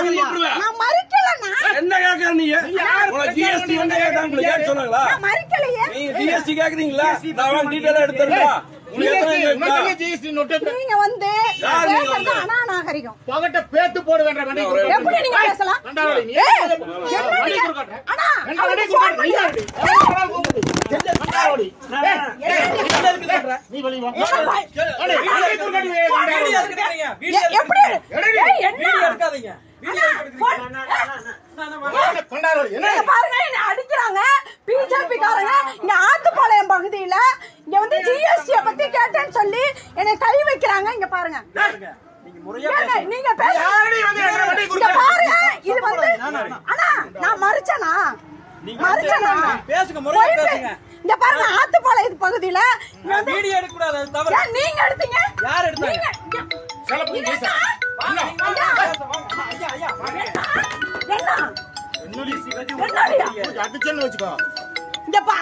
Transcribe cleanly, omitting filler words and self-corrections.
நான் மறிக்கலண்ணா. என்ன கேக்குற நீ? ஜிஎஸ்டி வந்து கேட்க சொன்னாங்களா? நான் மறிக்கலையே. நீங்க ஜிஎஸ்டி கேக்குறீங்களா? நான் டீடைலா எடுத்துறேன். நீங்க வந்து பேசுறது அநாகரிகம். பகட்ட பேத்து போட வேண்டாம். எப்படி நீங்க பேசலாம்? அண்ணா நீ வெளிய வா. பாருங்க, என்ன அடிக்கிறாங்க பிஜேபி காரங்க. இங்க ஆத்துப்பாளையம் பகுதியில இங்க வந்து ஜிஎஸ்டி பத்தி கேட்டேன்னு சொல்லி என்னை கை வைக்கிறாங்க. இங்க பாருங்க, நீங்க பாருங்க. இது வந்து அண்ணா நான் மறிச்சனா இங்க பாருங்க, ஆத்துப்பாளையம் பகுதியில வீடியோ எடுக்க கூடாது, அது தவறு. நீங்க எடுத்தீங்க. யார் எடுத்தாங்க? அடிச்சேன்னு வச்சுக்கோ. இங்க பா